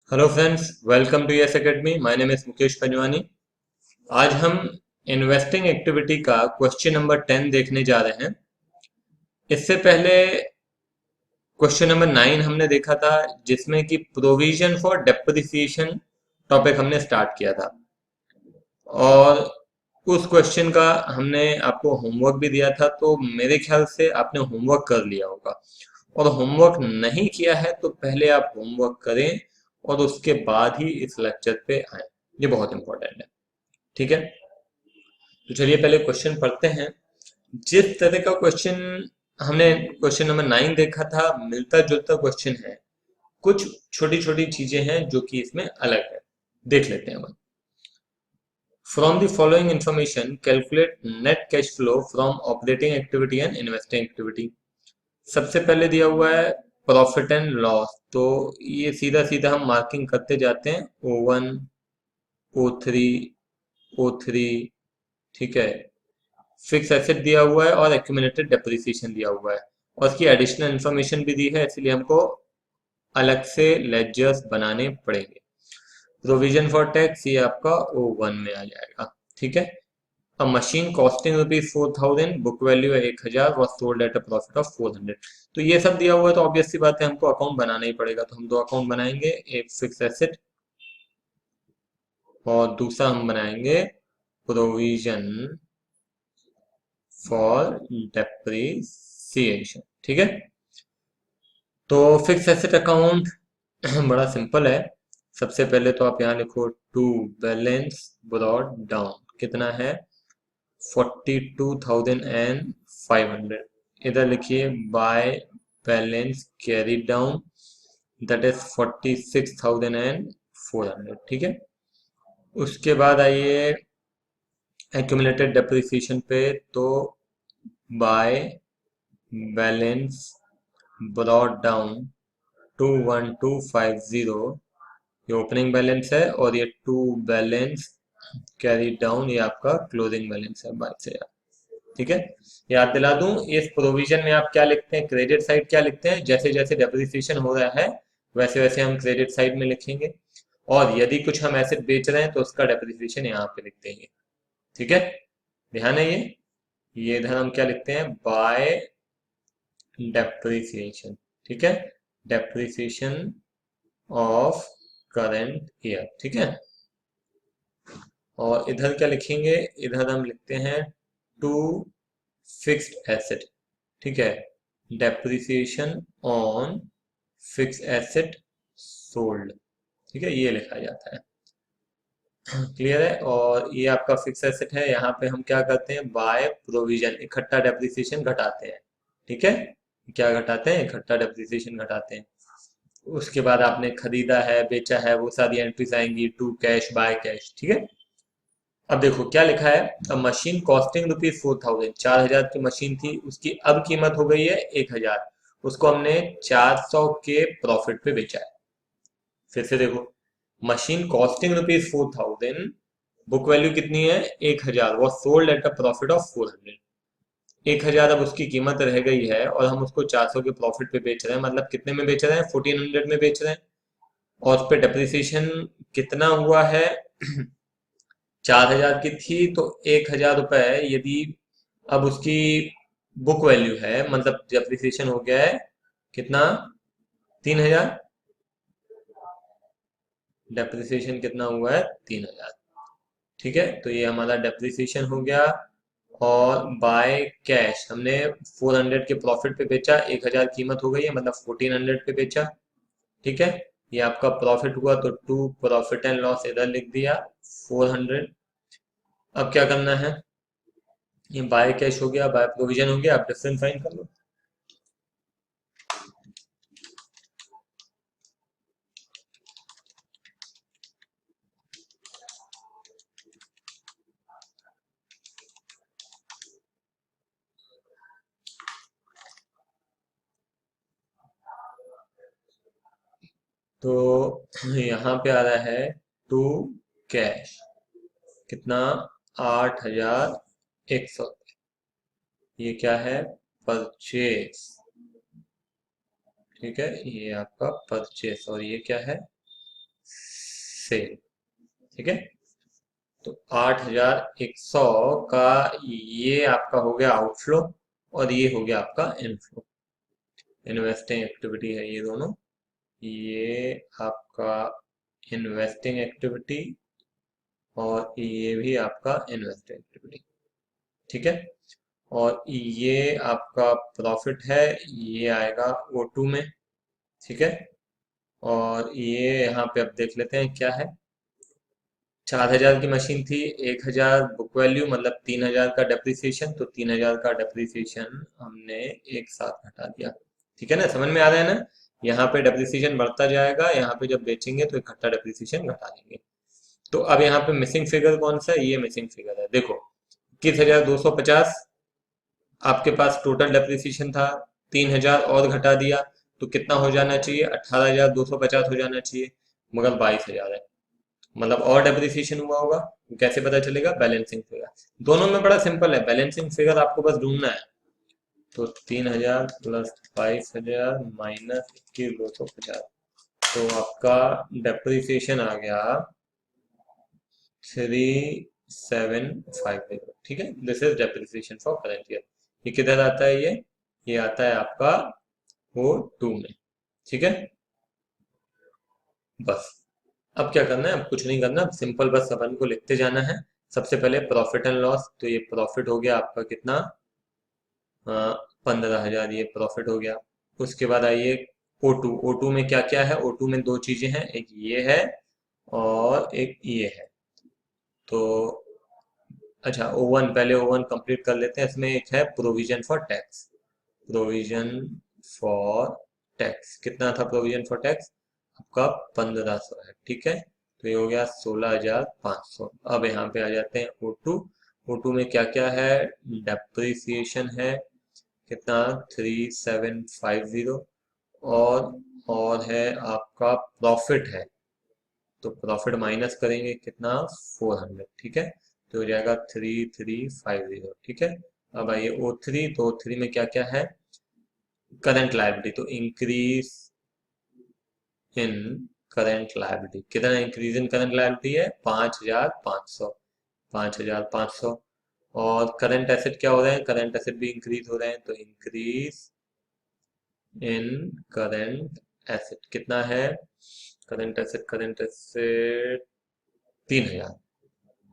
Hello friends, welcome to Yes Academy. My name is Mukesh Panjwani. आज हम investing activity का question number 10 देखने जा रहे हैं। इससे पहले क्वेश्चन नंबर 9 हमने देखा था, जिसमें कि प्रोविजन फॉर डेप्रिसिएशन टॉपिक हमने स्टार्ट किया था। और उस क्वेश्चन का हमने आपको होमवर्क भी दिया था, तो मेरे ख्याल से आपने होमवर्क कर लिया होगा। और होमवर्क नहीं किया है तो पहले आप होमवर्क करें और उसके बाद ही इस लेक्चर पे आए। ये बहुत इंपॉर्टेंट है। ठीक है, तो चलिए पहले क्वेश्चन पढ़ते हैं। जिस तरह का क्वेश्चन हमने क्वेश्चन नंबर 9 देखा था, मिलता जुलता क्वेश्चन है। कुछ छोटी छोटी चीजें हैं जो कि इसमें अलग है। देख लेते हैं हम। From the following information, calculate net cash flow from operating activity and investing activity. सबसे पहले दिया हुआ है प्रॉफिट एंड लॉस, तो ये सीधा सीधा हम मार्किंग करते जाते हैं। O1, O3, O3। ठीक है, फिक्स एसेट दिया हुआ है और एक्यूमुलेटेड डेप्रिसिएशन दिया हुआ है, और इसकी एडिशनल इन्फॉर्मेशन भी दी है, इसलिए हमको अलग से लेजर्स बनाने पड़ेंगे। प्रोविजन फॉर टैक्स ये आपका O1 में आ जाएगा। ठीक है, A machine costing ₹4,000, book value है 1,000, was sold at a profit of 400। तो ये सब दिया हुआ है, तो ऑब्वियस सी बात है हमको अकाउंट बनाना ही पड़ेगा। तो हम दो अकाउंट बनाएंगे, एक फिक्स एसेट और दूसरा हम बनाएंगे प्रोविजन फॉर डेप्रिसिएशन। ठीक है, तो फिक्स एसेट अकाउंट बड़ा सिंपल है। सबसे पहले तो आप यहाँ लिखो टू बैलेंस ब्रॉट डाउन। कितना है? 42,500। इधर लिखिए by balance carry down, that is 46,400। ठीक है, उसके बाद आइए एक्यूमुलेटेड डेप्रिसिएशन पे, तो बाय बैलेंस ब्रॉट डाउन 21250, ये ओपनिंग बैलेंस है, और ये टू बैलेंस कैरी डाउन ये आपका क्लोजिंग बैलेंस है 22,000। ठीक है, याद दिला दूं, इस प्रोविजन में आप क्या लिखते हैं, क्रेडिट साइड क्या लिखते हैं, जैसे जैसे डेप्रिसिएशन हो रहा है वैसे वैसे हम क्रेडिट साइड में लिखेंगे। और यदि कुछ हम एसेट बेच रहे हैं तो उसका डेप्रिसिएशन यहाँ पे लिख देंगे। ठीक है, ध्यान है ये इधर हम क्या लिखते हैं, बाय डेप्रिसिएशन। ठीक है, डेप्रिसिएशन ऑफ करंट ईयर। ठीक है, और इधर क्या लिखेंगे, इधर हम लिखते हैं टू फिक्स्ड एसेट। ठीक है, depreciation on fix asset sold. ठीक है, ये लिखा जाता है। क्लियर है, और ये आपका फिक्स एसेट है। यहाँ पे हम क्या करते हैं, बाय प्रोविजन इकट्ठा डेप्रिसिएशन घटाते हैं। ठीक है, क्या घटाते हैं, इकट्ठा डेप्रिसिएशन घटाते हैं। उसके बाद आपने खरीदा है, बेचा है, वो सारी एंट्रीज आएंगी, टू कैश, बाय कैश। ठीक है, अब देखो क्या लिखा है, अब मशीन कॉस्टिंग ₹4,000, 4,000 की मशीन थी, उसकी अब कीमत हो गई है 1,000। उसको हमने 400 के प्रॉफिट पे बेचा है। फिर से देखो, मशीन कॉस्टिंग ₹4,000, बुक वैल्यू कितनी है 1,000, वो sold at a profit of 400। 1,000 अब उसकी कीमत रह गई है और हम उसको 400 के प्रॉफिट पे बेच रहे हैं, मतलब कितने में बेच रहे हैं, 1400 में बेच रहे हैं। और उस पर डेप्रिसिएशन कितना हुआ है 4,000 की थी, तो 1,000 रुपए यदि अब उसकी बुक वैल्यू है, मतलब डेप्रिसिएशन हो गया है कितना, 3,000। डेप्रिसिएशन कितना हुआ है, 3,000। ठीक है, तो ये हमारा डेप्रिसिएशन हो गया। और बाय कैश हमने 400 के प्रॉफिट पे बेचा, 1,000 कीमत हो गई है, मतलब 1400 पे बेचा। ठीक है, ये आपका प्रॉफिट हुआ, तो टू प्रॉफिट एंड लॉस इधर लिख दिया 400। अब क्या करना है, ये बाय कैश हो गया, बाय प्रोविजन हो गया, आप डिफरेंस फाइंड कर लो। तो यहाँ पे आ रहा है टू कैश, कितना, 8,100। ये क्या है, परचेस। ठीक है, ये आपका परचेस, और ये क्या है, सेल। ठीक है, तो 8,100 का ये आपका हो गया आउटफ्लो और ये हो गया आपका इनफ्लो। इन्वेस्टिंग एक्टिविटी है ये दोनों, ये आपका इन्वेस्टिंग एक्टिविटी और ये भी आपका इन्वेस्टिंग एक्टिविटी। ठीक है, और ये आपका प्रॉफिट है, ये आएगा O2 में। ठीक है, और ये यहाँ पे अब देख लेते हैं क्या है। 4,000 की मशीन थी, 1,000 बुक वैल्यू मतलब 3,000 का डेप्रिसिएशन, तो 3,000 का डेप्रिसिएशन हमने एक साथ घटा दिया। ठीक है ना, समझ में आ रहा है ना। यहाँ पे डेप्रिसिएशन बढ़ता जाएगा, यहाँ पे जब बेचेंगे तो इकट्ठा डेप्रिसिएशन घटा देंगे। तो अब यहाँ पे मिसिंग फिगर कौन सा है, ये मिसिंग फिगर है। देखो 21,250 आपके पास टोटल डेप्रिसिएशन था, 3,000 और घटा दिया तो कितना हो जाना चाहिए, 18,250 हो जाना चाहिए, मगर 22,000 है, मतलब और डेप्रिसिएशन हुआ होगा। कैसे पता चलेगा, बैलेंसिंग फिगर। दोनों में बड़ा सिंपल है, बैलेंसिंग फिगर आपको बस ढूंढना है। तो 3,000 प्लस 22,000 माइनस 21,250, तो आपका डेप्रिसिएशन आ गया 3,750। ठीक है, this is depreciation for current year. ये किधर आता है, ये आता है आपका O2 में। ठीक है, बस अब क्या करना है, अब कुछ नहीं करना, सिंपल बस अपन को लिखते जाना है। सबसे पहले प्रॉफिट एंड लॉस, तो ये प्रॉफिट हो गया आपका कितना, 15,000, ये प्रॉफिट हो गया। उसके बाद आइए O2। O2 में क्या क्या है, O2 में दो चीजें हैं, एक ये है और एक ये है। तो अच्छा O1, पहले O1 कंप्लीट कर लेते हैं। इसमें एक है provision for tax. Provision for tax कितना था, प्रोविजन फॉर टैक्स आपका 1,500 है। ठीक है, तो ये हो गया 16,500। अब यहाँ पे आ जाते हैं O2। O2 में क्या क्या है, डेप्रिसिएशन है कितना, 3,750, और है आपका प्रॉफिट है, तो प्रॉफिट माइनस करेंगे कितना, 400। ठीक है, तो हो जाएगा 3,350। ठीक है, अब आइए O3। तो O3 में क्या क्या है, करंट लायबिलिटी, तो इंक्रीज इन करंट लायबिलिटी, कितना इंक्रीज इन करंट लायबिलिटी है, 5,500। 5,500। और करंट एसेट क्या हो रहे हैं, करंट एसेट भी इंक्रीज हो रहे हैं, तो इंक्रीज इन करंट एसेट कितना है, करंट एसेट 3,000,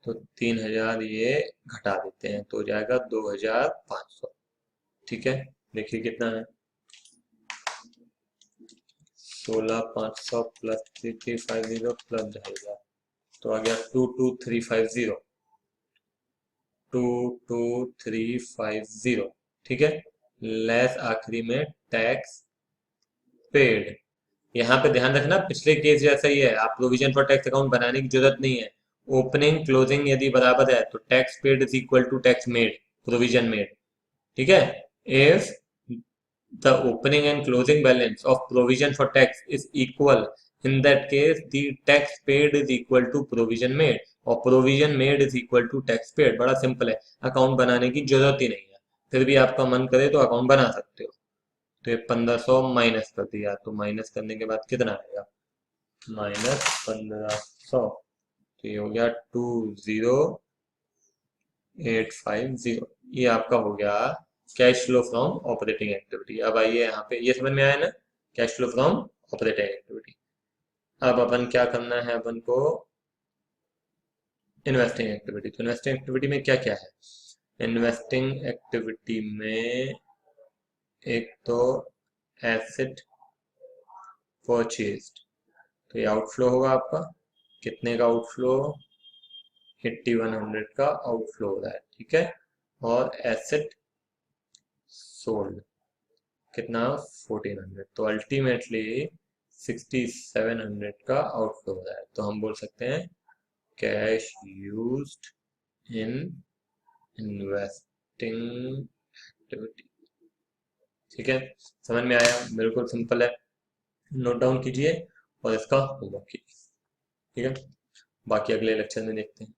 तो 3,000 ये घटा देते हैं तो हो जाएगा 2,500। ठीक है, देखिए कितना है, 16,500 प्लस 3,350 प्लस 2,500, तो आ गया 22,350। 22,350। ठीक है, लेस आखिरी में टैक्स पेड। यहाँ पे ध्यान रखना, पिछले केस जैसा ही है, आप प्रोविजन फॉर टैक्स अकाउंट बनाने की जरूरत नहीं है। ओपनिंग क्लोजिंग यदि बराबर है तो tax paid is equal to tax made, provision made. ठीक है, if the opening and closing balance of provision for tax is equal, in that case the tax paid is equal to provision made, और provision made is equal to tax paid। बड़ा simple है, account बनाने की जरूरत ही नहीं है, फिर भी आपका मन करे तो अकाउंट बना सकते हो। तो ये 1,500 माइनस कर दिया, तो माइनस करने के बाद कितना आएगा, -1,500, तो ये हो गया 20,850। ये आपका हो गया cash flow from operating activity. अब आइए यहाँ पे, ये समझ में आया ना, cash flow from operating activity. अब अपन क्या करना है, अपन को इन्वेस्टिंग एक्टिविटी। तो इन्वेस्टिंग एक्टिविटी में क्या क्या है, इन्वेस्टिंग एक्टिविटी में एक तो एसेट परचेज्ड, तो ये आउटफ्लो होगा आपका, कितने का आउटफ्लो, 8,100 का आउटफ्लो हो रहा है। ठीक है, और एसेट सोल्ड कितना, 1,400, तो अल्टीमेटली 6,700 का आउटफ्लो हो रहा है। तो हम बोल सकते हैं cash used in investing activity. ठीक है, समझ में आया, बिल्कुल सिंपल है, नोट डाउन कीजिए और इसका होमवर्क कीजिए। ठीक है, बाकी अगले लेक्चर में देखते हैं।